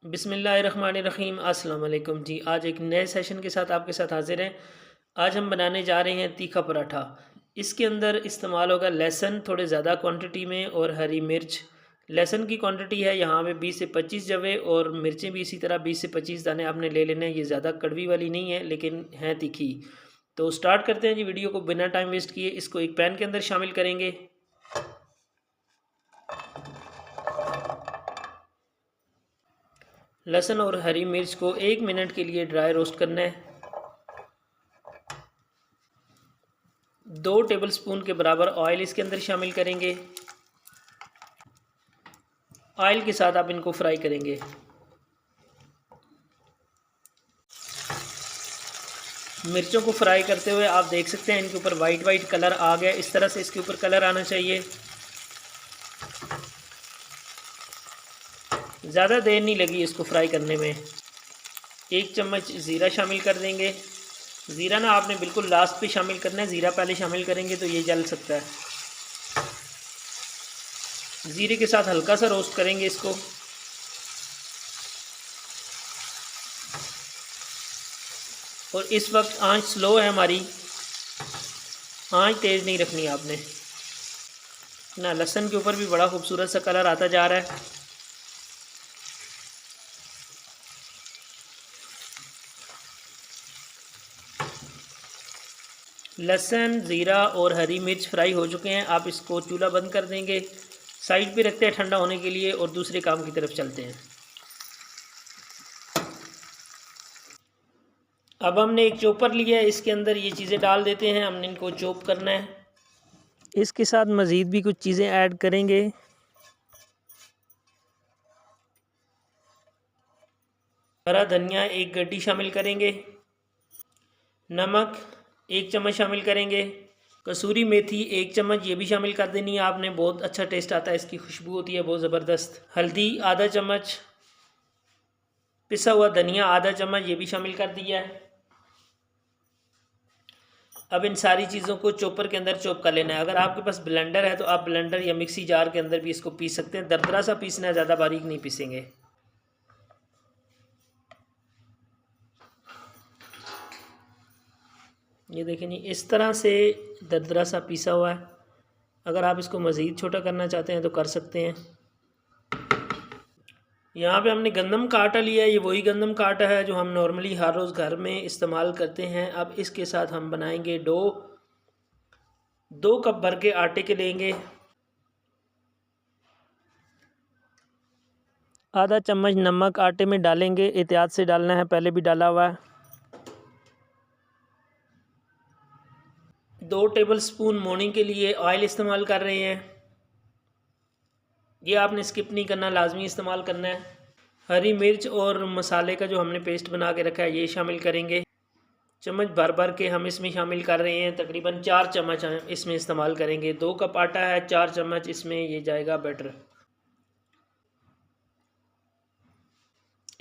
बिस्मिल्लाहिर्रहमानिर्रहीम अस्सलाम वालेकुम जी। आज एक नए सेशन के साथ आपके साथ हाजिर हैं। आज हम बनाने जा रहे हैं तीखा पराठा। इसके अंदर इस्तेमाल होगा लहसुन थोड़े ज़्यादा क्वांटिटी में और हरी मिर्च। लहसुन की क्वांटिटी है यहाँ पे 20 से 25 जवे और मिर्चें भी इसी तरह 20 से 25 दाने आपने ले लेने हैं। ये ज़्यादा कड़वी वाली नहीं है लेकिन हैं तीखी। तो स्टार्ट करते हैं जी वीडियो को बिना टाइम वेस्ट किए। इसको एक पैन के अंदर शामिल करेंगे। लहसुन और हरी मिर्च को 1 मिनट के लिए ड्राई रोस्ट करना है। 2 टेबलस्पून के बराबर ऑयल इसके अंदर शामिल करेंगे। ऑयल के साथ आप इनको फ्राई करेंगे। मिर्चों को फ्राई करते हुए आप देख सकते हैं इनके ऊपर वाइट वाइट कलर आ गया। इस तरह से इसके ऊपर कलर आना चाहिए। ज़्यादा देर नहीं लगी इसको फ्राई करने में। 1 चम्मच ज़ीरा शामिल कर देंगे। ज़ीरा ना आपने बिल्कुल लास्ट पे शामिल करना है। ज़ीरा पहले शामिल करेंगे तो ये जल सकता है। ज़ीरे के साथ हल्का सा रोस्ट करेंगे इसको। और इस वक्त आंच स्लो है हमारी, आंच तेज़ नहीं रखनी आपने ना। लहसुन के ऊपर भी बड़ा खूबसूरत सा कलर आता जा रहा है। लहसुन, ज़ीरा और हरी मिर्च फ्राई हो चुके हैं। आप इसको चूल्हा बंद कर देंगे, साइड पे रखते हैं ठंडा होने के लिए और दूसरे काम की तरफ चलते हैं। अब हमने एक चॉपर लिया है, इसके अंदर ये चीज़ें डाल देते हैं। हमने इनको चॉप करना है। इसके साथ मज़ीद भी कुछ चीज़ें ऐड करेंगे। हरा धनिया 1 गड्डी शामिल करेंगे। नमक 1 चम्मच शामिल करेंगे। कसूरी मेथी 1 चम्मच ये भी शामिल कर देनी है आपने। बहुत अच्छा टेस्ट आता है, इसकी खुशबू होती है बहुत ज़बरदस्त। हल्दी आधा चम्मच, पिसा हुआ धनिया आधा चम्मच ये भी शामिल कर दिया है। अब इन सारी चीज़ों को चॉपर के अंदर चॉप कर लेना है। अगर आपके पास ब्लेंडर है तो आप ब्लेंडर या मिक्सी जार के अंदर भी इसको पीस सकते हैं। दरदरा सा पीसना है, ज़्यादा बारीक नहीं पीसेंगे। ये देखें जी, इस तरह से दरदरा सा पीसा हुआ है। अगर आप इसको मज़ीद छोटा करना चाहते हैं तो कर सकते हैं। यहाँ पे हमने गंदम का आटा लिया है। ये वही गंदम का आटा है जो हम नॉर्मली हर रोज़ घर में इस्तेमाल करते हैं। अब इसके साथ हम बनाएंगे डो। 2 कप भर के आटे के लेंगे। आधा चम्मच नमक आटे में डालेंगे, एहतियात से डालना है, पहले भी डाला हुआ है। 2 टेबलस्पून मोनी के लिए ऑयल इस्तेमाल कर रहे हैं। ये आपने स्किप नहीं करना, लाजमी इस्तेमाल करना है। हरी मिर्च और मसाले का जो हमने पेस्ट बना के रखा है ये शामिल करेंगे। चम्मच भर भर के हम इसमें शामिल कर रहे हैं। तकरीबन 4 चम्मच हम इसमें इस्तेमाल करेंगे। 2 कप आटा है, 4 चम्मच इसमें ये जाएगा बैटर।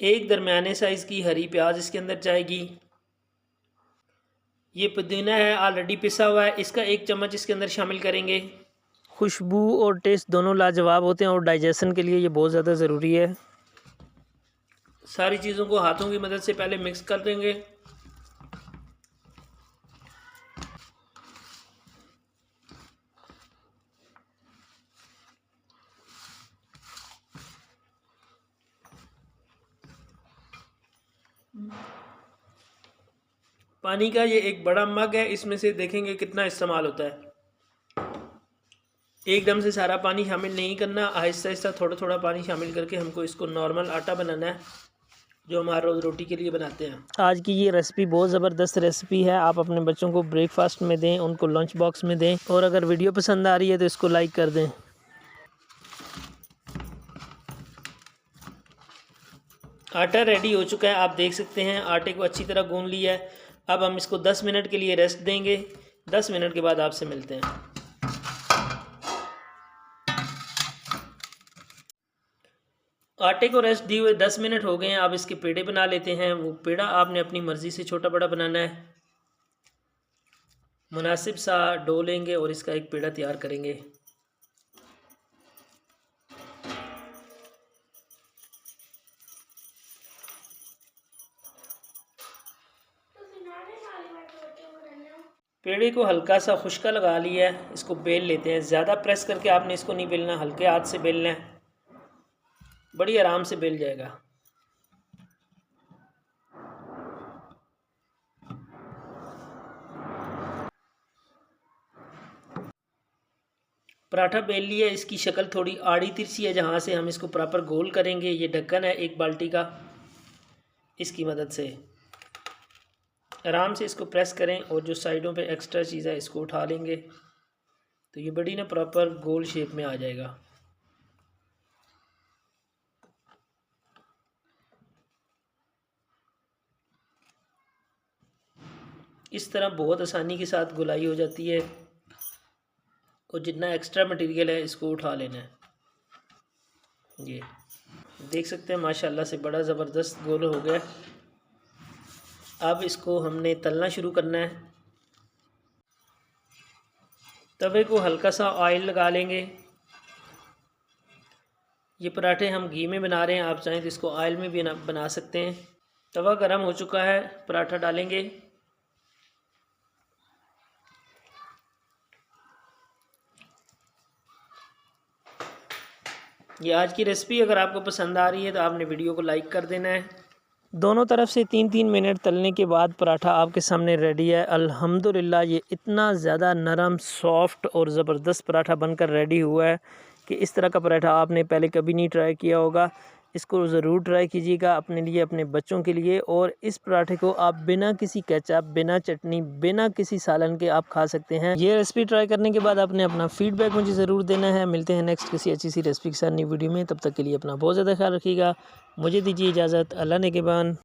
एक दरमियाने साइज़ की हरी प्याज इसके अंदर जाएगी। ये पुदीना है ऑलरेडी पिसा हुआ है, इसका 1 चम्मच इसके अंदर शामिल करेंगे। खुशबू और टेस्ट दोनों लाजवाब होते हैं और डाइजेशन के लिए ये बहुत ज़्यादा ज़रूरी है। सारी चीज़ों को हाथों की मदद से पहले मिक्स कर देंगे। पानी का ये एक बड़ा मग है, इसमें से देखेंगे कितना इस्तेमाल होता है। एकदम से सारा पानी शामिल नहीं करना, आहिस्ता आहिस्ता थोड़ा थोड़ा पानी शामिल करके हमको इसको नॉर्मल आटा बनाना है जो हमारा रोज़ रोटी के लिए बनाते हैं। आज की ये रेसिपी बहुत ज़बरदस्त रेसिपी है। आप अपने बच्चों को ब्रेकफास्ट में दें, उनको लंच बॉक्स में दें। और अगर वीडियो पसंद आ रही है तो इसको लाइक कर दें। आटा रेडी हो चुका है, आप देख सकते हैं आटे को अच्छी तरह गूंद लिया है। अब हम इसको 10 मिनट के लिए रेस्ट देंगे। 10 मिनट के बाद आपसे मिलते हैं। आटे को रेस्ट दिए हुए 10 मिनट हो गए हैं। अब इसके पेड़े बना लेते हैं। वो पेड़ा आपने अपनी मर्ज़ी से छोटा बड़ा बनाना है। मुनासिब सा डो लेंगे और इसका एक पेड़ा तैयार करेंगे। पेड़े को हल्का सा खुश्का लगा लिया है, इसको बेल लेते हैं। ज़्यादा प्रेस करके आपने इसको नहीं बेलना, हल्के हाथ से बेलना है, बड़ी आराम से बेल जाएगा। पराठा बेल लिया, इसकी शक्ल थोड़ी आड़ी तिरछी है, जहाँ से हम इसको प्रॉपर गोल करेंगे। ये ढक्कन है एक बाल्टी का, इसकी मदद से आराम से इसको प्रेस करें और जो साइडों पे एक्स्ट्रा चीज़ है इसको उठा लेंगे, तो ये बड़ी ना प्रॉपर गोल शेप में आ जाएगा। इस तरह बहुत आसानी के साथ गोलाई हो जाती है और जितना एक्स्ट्रा मटेरियल है इसको उठा लेना है। ये देख सकते हैं माशाल्लाह से बड़ा ज़बरदस्त गोल हो गया। अब इसको हमने तलना शुरू करना है। तवे को हल्का सा ऑयल लगा लेंगे। ये पराठे हम घी में बना रहे हैं, आप चाहें तो इसको ऑयल में भी बना सकते हैं। तवा गर्म हो चुका है, पराठा डालेंगे। ये आज की रेसिपी अगर आपको पसंद आ रही है तो आपने वीडियो को लाइक कर देना है। दोनों तरफ से 3-3 मिनट तलने के बाद पराठा आपके सामने रेडी है। अल्हम्दुलिल्लाह ये इतना ज़्यादा नरम, सॉफ्ट और ज़बरदस्त पराठा बनकर रेडी हुआ है कि इस तरह का पराठा आपने पहले कभी नहीं ट्राई किया होगा। इसको ज़रूर ट्राई कीजिएगा अपने लिए, अपने बच्चों के लिए। और इस पराठे को आप बिना किसी केचप, बिना चटनी, बिना किसी सालन के आप खा सकते हैं। ये रेसिपी ट्राई करने के बाद आपने अपना फीडबैक मुझे ज़रूर देना है। मिलते हैं नेक्स्ट किसी अच्छी सी रेसिपी के साथ नई वीडियो में। तब तक के लिए अपना बहुत ज़्यादा ख्याल रखिएगा। मुझे दीजिए इजाज़त। अल्लाह ने के बान।